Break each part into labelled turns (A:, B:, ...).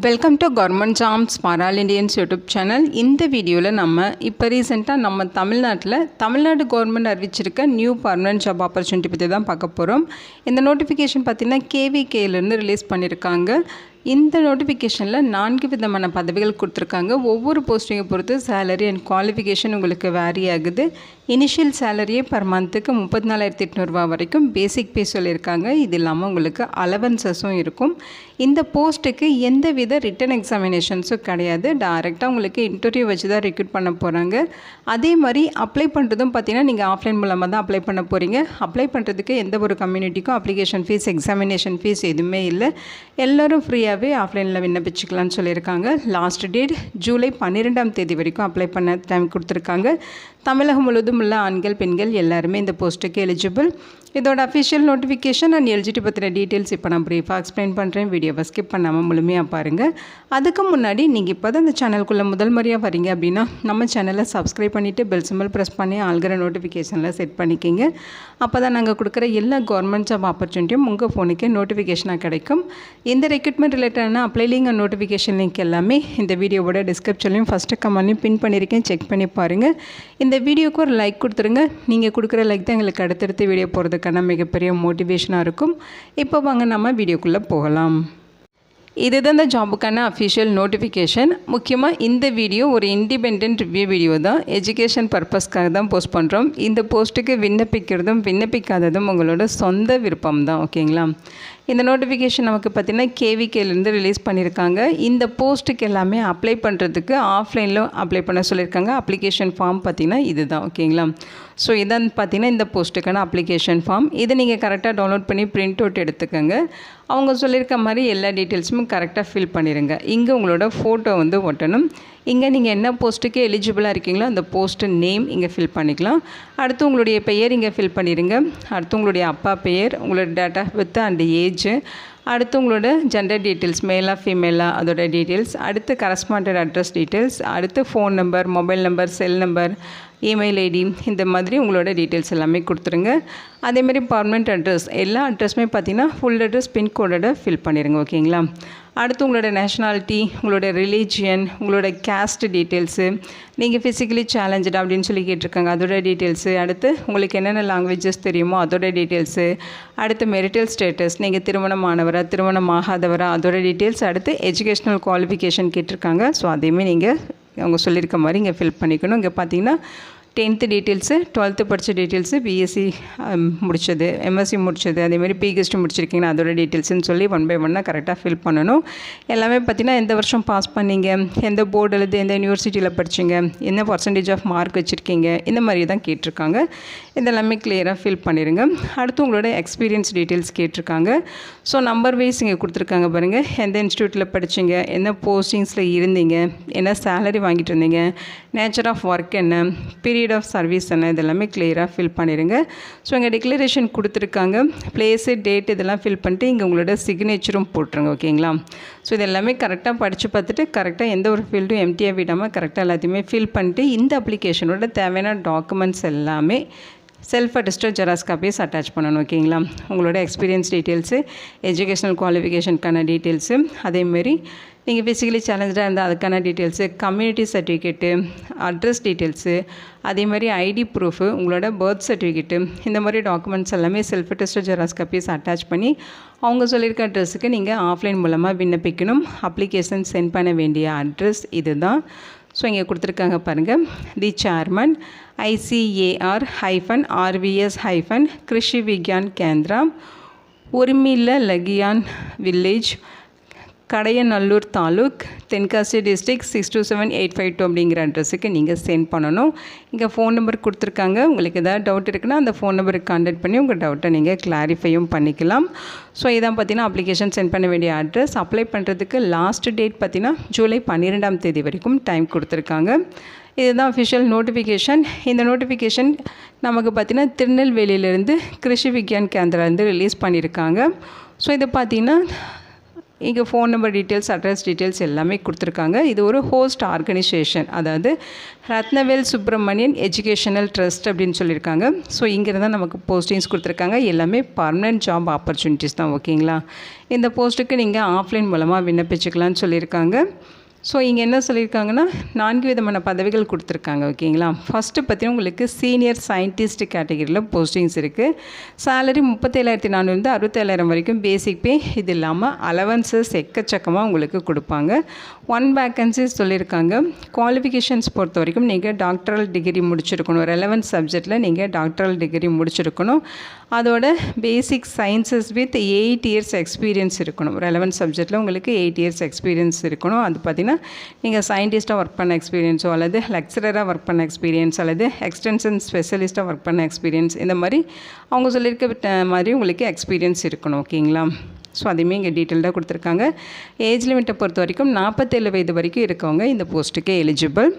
A: Welcome to government jobs for all Indians YouTube channel. இந்த வீடியோவில் நம்ம இப்போ ரீசெண்டாக நம்ம Tamil Nadu government அறிவிச்சிருக்க new permanent job opportunity பற்றி தான் பார்க்க போகிறோம். இந்த நோட்டிஃபிகேஷன் பார்த்திங்கன்னா கேவிகேலேருந்து ரிலீஸ் பண்ணியிருக்காங்க. இந்த நோட்டிஃபிகேஷனில் 4 விதமான பதவிகள் கொடுத்துருக்காங்க. ஒவ்வொரு போஸ்டிங்கை பொறுத்து சேலரி அண்ட் குவாலிஃபிகேஷன் உங்களுக்கு வேரி ஆகுது. இனிஷியல் சேலரியே பர் மந்த்துக்கு 34,800 ரூபா வரைக்கும் பேசிக் பே சொல்லியிருக்காங்க. இது இல்லாமல் உங்களுக்கு அலவன்சஸும் இருக்கும். இந்த போஸ்ட்டுக்கு எந்த வித ரிட்டன் எக்ஸாமினேஷன்ஸும் கிடையாது. டைரெக்டாக உங்களுக்கு இன்டர்வியூ வச்சு தான் ரெக்ரூட் பண்ண போகிறாங்க. அதே மாதிரி அப்ளை பண்ணுறதும் பார்த்திங்கன்னா நீங்கள் ஆஃப்லைன் மூலமாக தான் அப்ளை பண்ண போகிறீங்க. அப்ளை பண்ணுறதுக்கு எந்த ஒரு கம்யூனிட்டிக்கும் அப்ளிகேஷன் ஃபீஸ் எக்ஸாமினேஷன் ஃபீஸ் எதுவுமே இல்லை. எல்லோரும் ஃப்ரீயாகவே ஆஃப்லைனில் விண்ணப்பிச்சுக்கலான்னு சொல்லியிருக்காங்க. லாஸ்ட் டேட் ஜூலை 12ஆம் தேதி வரைக்கும் அப்ளை பண்ண டைம் கொடுத்துருக்காங்க. தமிழகம் முழுவதும் உள்ள ஆண்கள் பெண்கள் எல்லாருமே இந்த போஸ்ட்டுக்கு எலிஜிபிள். இதோட அஃபிஷியல் நோட்டிஃபிகேஷன் அண்ட் எலிஜிபிலிட்டி பற்றின டீட்டெயில்ஸ் இப்போ நான் ப்ரீஃபாக எக்ஸ்பிளைன் பண்ணுறேன். வீடியோவை ஸ்கிப் பண்ணாமல் முழுமையாக பாருங்கள். அதுக்கு முன்னாடி நீங்கள் இப்போ தான் இந்த சேனலுக்குள்ளே முதல் முறையாக வரீங்க அப்படின்னா நம்ம சேனலை சப்ஸ்கிரைப் பண்ணிவிட்டு பெல் சிம்பிள் ப்ரெஸ் பண்ணி ஆல்கிற நோட்டிஃபிகேஷனில் செட் பண்ணிக்கிங்க. அப்போ தான் நாங்கள் கொடுக்குற எல்லா கவர்மெண்ட் ஜாப் ஆப்பர்ச்சுனிட்டியும் உங்கள் ஃபோனுக்கு நோட்டிஃபிகேஷனாக கிடைக்கும். இந்த ரெக்ரூட்மெண்ட் ரிலேட்டடான apply link and notification link எல்லாமே இந்த வீடியோவோட டிஸ்கிரிப்ஷன்லையும் ஃபஸ்ட்டு கமெண்ட்லையும் பின் பண்ணியிருக்கேன். செக் பண்ணி பாருங்கள். இந்த வீடியோக்கு ஒரு லைக் கொடுத்துருங்க. நீங்கள் கொடுக்குற லைக் தான் எங்களுக்கு அடுத்தடுத்து வீடியோ போகிறதுக்கான மிகப்பெரிய மோட்டிவேஷனாக இருக்கும். இப்போ வாங்க நம்ம வீடியோக்குள்ளே போகலாம். இதுதான் இந்த ஜாபுக்கான அஃபிஷியல் நோட்டிஃபிகேஷன். முக்கியமாக இந்த வீடியோ ஒரு இண்டிபெண்ட் ரிவ்யூ வீடியோ தான். எஜுகேஷன் பர்பஸ்க்காக தான் போஸ்ட் பண்ணுறோம். இந்த போஸ்ட்டுக்கு விண்ணப்பிக்கிறதும் விண்ணப்பிக்காததும் உங்களோட சொந்த விருப்பம் தான். ஓகேங்களா? இந்த நோட்டிஃபிகேஷன் நமக்கு பார்த்திங்கன்னா கேவிகேலேருந்து ரிலீஸ் பண்ணியிருக்காங்க. இந்த போஸ்ட்டுக்கு எல்லாமே அப்ளை பண்ணுறதுக்கு ஆஃப்லைனில் அப்ளை பண்ண சொல்லியிருக்காங்க. அப்ளிகேஷன் ஃபார்ம் பார்த்திங்கன்னா இது தான். ஓகேங்களா? ஸோ இதான் பார்த்திங்கன்னா இந்த போஸ்ட்டுக்கான அப்ளிகேஷன் ஃபார்ம். இதை நீங்கள் கரெக்டாக டவுன்லோட் பண்ணி பிரிண்ட் அவுட் எடுத்துக்கோங்க. அவங்க சொல்லியிருக்க மாதிரி எல்லா டீட்டெயில்ஸும் கரெக்டாக ஃபில் பண்ணிடுங்க. இங்கே உங்களோட ஃபோட்டோ ஒட்டணும். இங்கே நீங்கள் என்ன போஸ்ட்டுக்கு எலிஜிபிளாக இருக்கீங்களோ அந்த போஸ்ட்டு நேம் இங்கே ஃபில் பண்ணிக்கலாம். அடுத்து உங்களுடைய பெயர் இங்கே ஃபில் பண்ணிடுங்க. அடுத்து உங்களுடைய அப்பா பெயர், உங்களோட date of birth and age, அடுத்து உங்களோட ஜெண்டர் டீட்டெயில்ஸ், மேலாக ஃபீமேலாக அதோட டீட்டெயில்ஸ், அடுத்து கரஸ்பாண்டட் அட்ரஸ் டீட்டெயில்ஸ், அடுத்து phone number, mobile number, cell number, email ID, இந்த மாதிரி உங்களோட டீட்டெயில்ஸ் எல்லாமே கொடுத்துருங்க. அதேமாதிரி பர்மனெண்ட் அட்ரஸ், எல்லா அட்ரஸுமே பார்த்திங்கன்னா ஃபுல் அட்ரஸ் பின்கோடோட ஃபில் பண்ணிடுங்க. ஓகேங்களா? அடுத்து உங்களோட நேஷ்னாலிட்டி, உங்களோட ரிலீஜியன், உங்களோட கேஸ்ட் டீட்டெயில்ஸு, நீங்கள் ஃபிசிக்கலி சேலஞ்சட் அப்படின்னு சொல்லி கேட்டிருக்காங்க அதோட டீட்டெயில்ஸு, அடுத்து உங்களுக்கு என்னென்ன லாங்குவேஜஸ் தெரியுமோ அதோட டீட்டெயில்ஸு, அடுத்து மெரிட்டல் ஸ்டேட்டஸ், நீங்கள் திருமணமானவரா திருமணம் ஆகாதவரா அதோட டீட்டெயில்ஸ், அடுத்து எஜுகேஷ்னல் குவாலிஃபிகேஷன் கேட்டிருக்காங்க. ஸோ அதையுமே நீங்கள் அவங்க சொல்லியிருக்க மாதிரி இங்கே ஃபில் பண்ணிக்கணும். இங்கே பார்த்தீங்கன்னா 10th டீட்டெயில்ஸு, 12th படித்த டீட்டெயில்ஸு, பிஎஸ்சி முடித்தது, எம்எஸ்சி முடித்தது, அதேமாதிரி பிஹெச்டி முடிச்சிருக்கீங்கன்னா அதோட டீட்டெயில்ஸுன்னு சொல்லி 1 by 1 கரெக்டாக ஃபில் பண்ணணும். எல்லாமே பார்த்திங்கன்னா எந்த வருஷம் பாஸ் பண்ணீங்க, எந்த போர்டு எழுது, எந்த யூனிவர்சிட்டியில் படிச்சிங்க, என்ன பர்சன்டேஜ் ஆஃப் மார்க் வச்சுருக்கீங்க, இந்த மாதிரி தான் கேட்டிருக்காங்க. இதெல்லாமே கிளியராக ஃபில் பண்ணிடுங்க. அடுத்து உங்களோட எக்ஸ்பீரியன்ஸ் டீட்டெயில்ஸ் கேட்டிருக்காங்க. ஸோ நம்பர் வைஸ் இங்கே கொடுத்துருக்காங்க பாருங்கள். எந்த இன்ஸ்டியூட்டில் படிச்சிங்க, என்ன போஸ்டிங்ஸில் இருந்தீங்க, என்ன சேலரி வாங்கிட்டு இருந்தீங்க, நேச்சர் ஆஃப் ஒர்க் என்ன, பீரியட் ஆஃப் சர்வீஸ் என்ன, இதெல்லாமே கிளியராக ஃபில் பண்ணிடுங்க. ஸோ இங்கே டிக்ளரேஷன் கொடுத்துருக்காங்க. பிளேஸு, டேட் இதெல்லாம் ஃபில் பண்ணிட்டு இங்கே உங்களோட சிக்னேச்சரும் போட்டுருங்க. ஓகேங்களா? ஸோ இது எல்லாமே கரெக்டாக படித்து பார்த்துட்டு கரெக்டாக எந்த ஒரு ஃபீல்டும் எம்டியாக விடாமல் கரெக்டாக எல்லாத்தையுமே ஃபில் பண்ணிட்டு இந்த அப்ளிகேஷனோட தேவையான டாக்குமெண்ட்ஸ் எல்லாமே self attested xerox copies attach பண்ணணும். ஓகேங்களா? உங்களோட எக்ஸ்பீரியன்ஸ் டீட்டெயில்ஸு, எஜுகேஷ்னல் குவாலிஃபிகேஷனுக்கான டீட்டெயில்ஸு, அதேமாரி நீங்கள் ஃபிசிக்கலி சேலஞ்சாக இருந்தால் அதுக்கான details, community certificate, address details, அதே மாதிரி ஐடி ப்ரூஃபு, உங்களோட பர்த் சர்டிஃபிகேட்டு, இந்த மாதிரி டாக்குமெண்ட்ஸ் எல்லாமே self attested xerox copies attach பண்ணி அவங்க சொல்லியிருக்க அட்ரஸுக்கு நீங்கள் ஆஃப்லைன் மூலமாக விண்ணப்பிக்கணும். அப்ளிகேஷன் சென்ட் பண்ண வேண்டிய அட்ரஸ் இது தான். ஸோ இங்கே கொடுத்துருக்காங்க பாருங்கள். The chairman ICAR-RVS- Krishi Vigyan Kendra, உரிமில்ல லகியான் வில்லேஜ், கடையநல்லூர் தாலுக், தென்காசி டிஸ்ட்ரிக்ட் 627852 அப்படிங்கிற அட்ரஸுக்கு நீங்கள் சென்ட் பண்ணணும். இங்கே ஃபோன் நம்பர் கொடுத்துருக்காங்க. உங்களுக்கு எதாவது டவுட் இருக்குன்னா அந்த ஃபோன் நம்பருக்கு கான்டாக்ட் பண்ணி உங்கள் டவுட்டை நீங்கள் கிளாரிஃபையும் பண்ணிக்கலாம். ஸோ இதான் பார்த்தீங்கன்னா அப்ளிகேஷன் சென்ட் பண்ண வேண்டிய அட்ரஸ். அப்ளை பண்ணுறதுக்கு லாஸ்ட் டேட் பார்த்தீங்கன்னா ஜூலை 12ஆம் தேதி வரைக்கும் டைம் கொடுத்துருக்காங்க. இதுதான் அஃபிஷியல் நோட்டிஃபிகேஷன். இந்த நோட்டிஃபிகேஷன் நமக்கு பார்த்திங்கன்னா திருநெல்வேலியிலேருந்து கிருஷி விக்யான் கேந்திராலேருந்து ரிலீஸ் பண்ணியிருக்காங்க. ஸோ இது பார்த்திங்கன்னா இங்கே phone number details, address details எல்லாமே கொடுத்துருக்காங்க. இது ஒரு ஹோஸ்ட் ஆர்கனைசேஷன், அதாவது ரத்னவேல் சுப்ரமணியன் எஜுகேஷனல் ட்ரஸ்ட் அப்படின்னு சொல்லியிருக்காங்க. ஸோ இங்கே தான் நமக்கு போஸ்டிங்ஸ் கொடுத்துருக்காங்க. எல்லாமே பர்மனெண்ட் ஜாப் ஆப்பர்ச்சுனிட்டிஸ் தான். ஓகேங்களா? இந்த போஸ்ட்டுக்கு நீங்கள் ஆஃப்லைன் மூலமாக விண்ணப்பிச்சுக்கலான்னு சொல்லியிருக்காங்க. ஸோ இங்கே என்ன சொல்லியிருக்காங்கன்னா 4 விதமான பதவிகள் கொடுத்துருக்காங்க. ஓகேங்களா? ஃபஸ்ட்டு பார்த்தீங்கன்னா உங்களுக்கு சீனியர் சயின்டிஸ்ட் கேட்டகரியில் போஸ்டிங்ஸ் இருக்குது. சேலரி 37,400 67,000 வரைக்கும் பேசிக் பே. இது இல்லாமல் அலவன்சஸ் எக்கச்சக்கமாக உங்களுக்கு கொடுப்பாங்க. 1 வேக்கன்சிஸ் சொல்லியிருக்காங்க. குவாலிஃபிகேஷன்ஸ் பொறுத்த வரைக்கும் நீங்கள் டாக்டரல் டிகிரி முடிச்சிருக்கணும். ரெலவென்ட் சப்ஜெக்டில் நீங்கள் டாக்டரல் டிகிரி முடிச்சிருக்கணும். அதோட basic sciences with 8 years experience இருக்கணும். ரெலவென்ட் சப்ஜெக்டில் உங்களுக்கு 8 இயர்ஸ் எக்ஸ்பீரியன்ஸ் இருக்கணும். அது பார்த்திங்கன்னா நீங்கள் சயின்டிஸ்ட்டாக ஒர்க் பண்ண எக்ஸ்பீரியன்ஸோ அல்லது லெக்சரராக ஒர்க் பண்ண எக்ஸ்பீரியன்ஸ் அல்லது எக்ஸ்டென்ஷன் ஸ்பெஷலிஸ்ட்டாக ஒர்க் பண்ண எக்ஸ்பீரியன்ஸ், இந்த மாதிரி அவங்க சொல்லியிருக்க மாதிரி உங்களுக்கு எக்ஸ்பீரியன்ஸ் இருக்கணும். ஓகேங்களா? ஸோ அதையுமே இங்கே டீட்டெயில்டாக கொடுத்துருக்காங்க. ஏஜ் லிமிட்டை பொறுத்த வரைக்கும் 47 வயது வரைக்கும் இருக்கவங்க இந்த போஸ்ட்டுக்கு எலிஜிபிள்.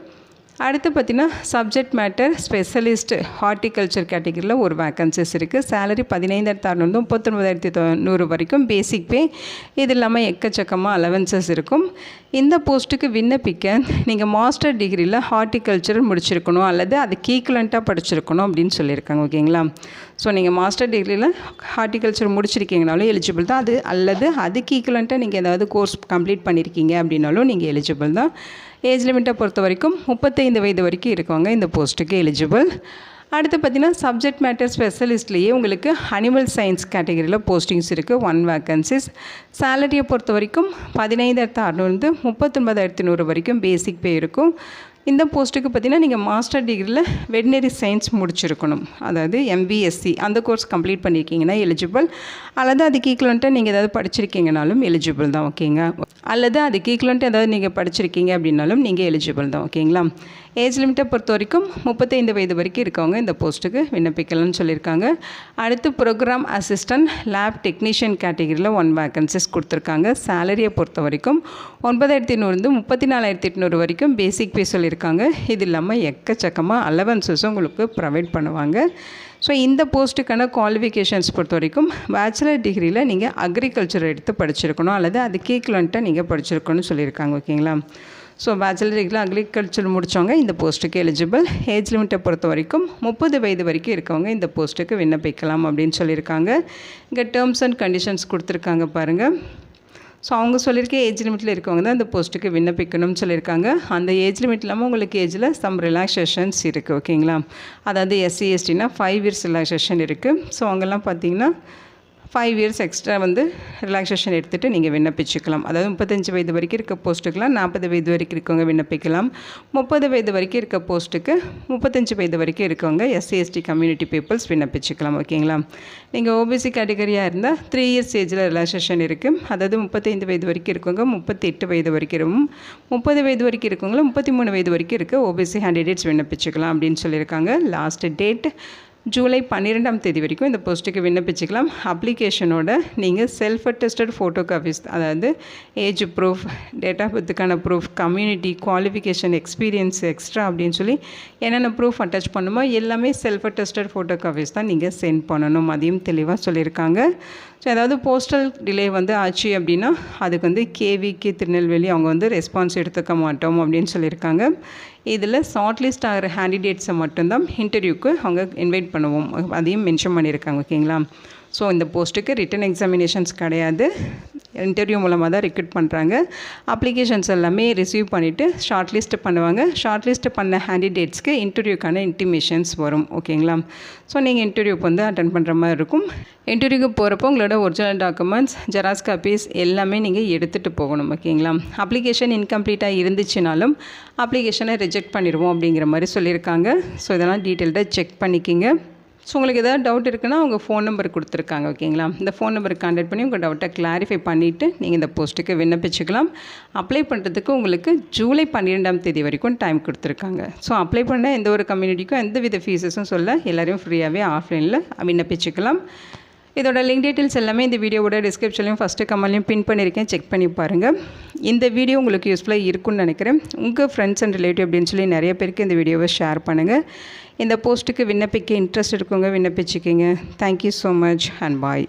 A: அடுத்து பார்த்திங்கன்னா சப்ஜெக்ட் மேட்டர் ஸ்பெஷலிஸ்ட் ஹார்ட்டிகல்ச்சர் கேட்டகரியில் ஒரு வேக்கன்சிஸ் இருக்குது. சேலரி 15,600 39,100 வரைக்கும் பேசிக் பே. இது இல்லாமல் எக்கச்சக்கமாக அலவன்சஸ் இருக்கும். இந்த போஸ்ட்டுக்கு விண்ணப்பிக்க நீங்கள் மாஸ்டர் டிகிரியில் ஹார்ட்டிகல்ச்சர் முடிச்சிருக்கணும் அல்லது அதுக்கு ஈக்குவலண்ட்டாக படிச்சிருக்கணும் அப்படின்னு சொல்லியிருக்காங்க. ஓகேங்களா? ஸோ நீங்கள் மாஸ்டர் டிகிரியில் ஹார்ட்டிகல்ச்சர் முடிச்சிருக்கீங்கனாலும் எலிஜிபிள் தான். அது அல்லது அதுக்கு ஈக்குவலண்ட்டாக நீங்கள் ஏதாவது கோர்ஸ் கம்ப்ளீட் பண்ணியிருக்கீங்க அப்படின்னாலும் நீங்கள் எலிஜிபிள் தான். ஏஜ் லிமிட்டை பொறுத்த வரைக்கும் 35 வயது வரைக்கும் இருக்கவங்க இந்த போஸ்ட்டுக்கு எலிஜிபிள். அடுத்து பார்த்திங்கன்னா சப்ஜெக்ட் மேட்டர் ஸ்பெஷலிஸ்ட்லேயே உங்களுக்கு அனிமல் சயின்ஸ் கேட்டகரியில் போஸ்டிங்ஸ் இருக்குது. 1 வேக்கன்சிஸ். சேலரியை பொறுத்த வரைக்கும் 15,600 39,100 வரைக்கும் பேசிக் பே இருக்கும். இந்த போஸ்ட்டுக்கு பார்த்திங்கன்னா நீங்கள் மாஸ்டர் டிகிரியில் வெட்டினரி சயின்ஸ் முடிச்சிருக்கணும். அதாவது MBSc அந்த கோர்ஸ் கம்ப்ளீட் பண்ணியிருக்கீங்கன்னா எலிஜிபிள். அல்லது அதுக்கு ஈக்குவலண்ட்டாக நீங்கள் ஏதாவது படிச்சிருக்கீங்கனாலும் எலிஜிபிள் தான். ஓகேங்க? அல்லது அதுக்கு ஈக்குவலண்ட்டாக ஏதாவது நீங்கள் படிச்சிருக்கீங்க அப்படின்னாலும் நீங்கள் எலிஜிபிள் தான். ஓகேங்களா? ஏஜ் லிமிட்டை பொறுத்த வரைக்கும் 35 வயது வரைக்கும் இருக்கவங்க இந்த போஸ்ட்டுக்கு விண்ணப்பிக்கலாம்னு சொல்லியிருக்காங்க. அடுத்து ப்ரோக்ராம் அசிஸ்டன்ட் லேப் டெக்னீஷியன் கேட்டகரியில் 1 வேக்கன்சிஸ் கொடுத்துருக்காங்க. சேலரியை பொறுத்த வரைக்கும் 9,800 34,800 வரைக்கும் பேசிக் பே சொல்லியிருக்காங்க. இது இல்லாமல் எக்கச்சக்கமாக அலவன்சஸும் உங்களுக்கு ப்ரொவைட் பண்ணுவாங்க. ஸோ இந்த போஸ்ட்டுக்கான குவாலிஃபிகேஷன்ஸ் பொறுத்த வரைக்கும் பேச்சுலர் டிகிரியில் நீங்கள் அக்ரிகல்ச்சர் எடுத்து படிச்சிருக்கணும் அல்லது அதுக்கு ஈக்குவலண்ட்டாக நீங்கள் படிச்சிருக்கணும்னு சொல்லியிருக்காங்க. ஓகேங்களா? ஸோ பேச்சுலர் டிகிரியில் அக்ரிகல்ச்சர் முடித்தவங்க இந்த போஸ்ட்டுக்கு எலிஜிபிள். ஏஜ் லிமிட்டை பொறுத்த வரைக்கும் 30 வயது வரைக்கும் இருக்கவங்க இந்த போஸ்ட்டுக்கு விண்ணப்பிக்கலாம் அப்படின்னு சொல்லியிருக்காங்க. இங்கே டேர்ம்ஸ் அண்ட் கண்டிஷன்ஸ் கொடுத்துருக்காங்க பாருங்கள். ஸோ அவங்க சொல்லியிருக்க ஏஜ் லிமிட்டில் இருக்கவங்க தான் இந்த போஸ்ட்டுக்கு விண்ணப்பிக்கணும்னு சொல்லியிருக்காங்க. அந்த ஏஜ் லிமிட் இல்லாமல் உங்களுக்கு ஏஜில் சம் ரிலாக்ஸேஷன்ஸ் இருக்குது. ஓகேங்களா? அதாவது SC STனா 5 இயர்ஸ் ரிலாக்ஸேஷன் இருக்குது. ஸோ அவங்கெல்லாம் பார்த்திங்கன்னா 5 இயர்ஸ் எக்ஸ்ட்ரா ரிலாக்ஸேஷன் எடுத்துகிட்டு நீங்கள் விண்ணப்பிச்சுக்கலாம். அதாவது 35 வயது வரைக்கும் இருக்க போஸ்ட்டுக்கெலாம் 40 வயது வரைக்கும் இருக்கவங்க விண்ணப்பிக்கலாம். 30 வயது வரைக்கும் இருக்க போஸ்ட்டுக்கு 35 வயது வரைக்கும் இருக்கவங்க SC ST கம்யூனிட்டி பீப்புள்ஸ் விண்ணப்பிச்சுக்கலாம். ஓகேங்களா? நீங்கள் OBC கேட்டகரியாக இருந்தால் 3 இயர்ஸ் ஏஜில் ரிலாக்ஸேஷன் இருக்குது. அதாவது 35 வயது வரைக்கும் இருக்கவங்க 38 வயது வரைக்கும் 30 வயது வரைக்கும் இருக்கவங்கள 33 வயது வரைக்கும் இருக்க OBC கேண்டிடேட்ஸ் விண்ணப்பிச்சுக்கலாம் அப்படின்னு சொல்லியிருக்காங்க. லாஸ்ட் டேட் ஜூலை 12ஆம் தேதி வரைக்கும் இந்த போஸ்ட்டுக்கு விண்ணப்பிச்சுக்கலாம். அப்ளிகேஷனோட நீங்கள் செல்ஃப் அட்டஸ்டட் ஃபோட்டோ காப்பீஸ், அதாவது ஏஜ் ப்ரூஃப், டேட் ஆஃப் பர்த்துக்கான proof, community qualification, experience extra அப்படின்னு சொல்லி என்னென்ன ப்ரூஃப் அட்டாச் பண்ணுமோ எல்லாமே செல்ஃப் அட்டஸ்டட் ஃபோட்டோ காப்பீஸ் தான் நீங்கள் சென்ட் பண்ணணும். அதையும் தெளிவாக சொல்லியிருக்காங்க. ஸோ ஏதாவது போஸ்டல் டிலே ஆச்சு அப்படின்னா அதுக்கு KVK திருநெல்வேலி அவங்க ரெஸ்பான்ஸ் எடுத்துக்க மாட்டோம் அப்படின்னு சொல்லியிருக்காங்க. இதில் ஷார்ட் லிஸ்ட் ஆகிற கேண்டிடேட்ஸை மட்டும்தான் இன்டர்வியூக்கு அவங்க இன்வைட் பண்ணுவோம், அதையும் மென்ஷன் பண்ணியிருக்காங்க. ஓகேங்களா? ஸோ இந்த போஸ்ட்டுக்கு ரிட்டன் எக்ஸாமினேஷன்ஸ் கிடையாது, இன்டர்வியூ மூலமாக தான் ரெக்ரூட் பண்ணுறாங்க. அப்ளிகேஷன்ஸ் எல்லாமே ரிசீவ் பண்ணிவிட்டு ஷார்ட் லிஸ்ட் பண்ணுவாங்க. ஷார்ட் லிஸ்ட் பண்ண கேண்டிடேட்ஸ்க்கு இன்டர்வியூக்கான இன்டிமேஷன்ஸ் வரும். ஓகேங்களா? ஸோ நீங்கள் இன்டர்வியூக்கு அட்டன் பண்ணுற மாதிரி இருக்கும். இன்டர்வியூக்கு போகிறப்போ உங்களோட ஒரிஜினல் டாக்குமெண்ட்ஸ், ஜெராக்ஸ் காப்பீஸ் எல்லாமே நீங்கள் எடுத்துகிட்டு போகணும். ஓகேங்களா? அப்ளிகேஷன் இன்கம்ப்ளீட்டாக இருந்துச்சுனாலும் அப்ளிகேஷனை ரிஜெக்ட் பண்ணிடுவோம் அப்படிங்கிற மாதிரி சொல்லியிருக்காங்க. ஸோ இதெல்லாம் டீட்டெயில்டாக செக் பண்ணிக்கிங்க. ஸோ உங்களுக்கு எதாவது டவுட் இருக்குன்னா அவங்க ஃபோன் நம்பர் கொடுத்துருக்காங்க. ஓகேங்களா? இந்த ஃபோன் நம்பருக்கு கான்டாக்ட் பண்ணி உங்கள் டவுட்டை கிளாரிஃபை பண்ணிவிட்டு நீங்கள் இந்த போஸ்ட்டுக்கு விண்ணப்பிச்சுக்கலாம். அப்ளை பண்ணுறதுக்கு உங்களுக்கு ஜூலை 12ஆம் தேதி வரைக்கும் டைம் கொடுத்துருக்காங்க. ஸோ அப்ளை பண்ண எந்த ஒரு கம்யூனிட்டிக்கும் எந்த வித ஃபீஸஸும் சொல்ல எல்லோரையும் ஃப்ரீயாகவே ஆஃப்லைனில் விண்ணப்பிச்சுக்கலாம். இதோட லிங்க் டீட்டெயில்ஸ் எல்லாமே இந்த வீடியோவோட டிஸ்கிரிப்ஷன்லையும் ஃபஸ்ட்டு கமெண்ட்லையும் பின் பண்ணியிருக்கேன், செக் பண்ணி பாருங்கள். இந்த வீடியோ உங்களுக்கு யூஸ்ஃபுல்லாக இருக்கும்னு நினைக்கிறேன். உங்கள் ஃப்ரெண்ட்ஸ் அண்ட் ரிலேட்டிவ் அப்படின்னு சொல்லி நிறைய பேருக்கு இந்த வீடியோவை ஷேர் பண்ணுங்கள். இந்த போஸ்ட்டுக்கு விண்ணப்பிக்க இன்ட்ரெஸ்ட் இருக்கவங்க விண்ணப்பிச்சுக்கிங்க. Thank you so much and bye.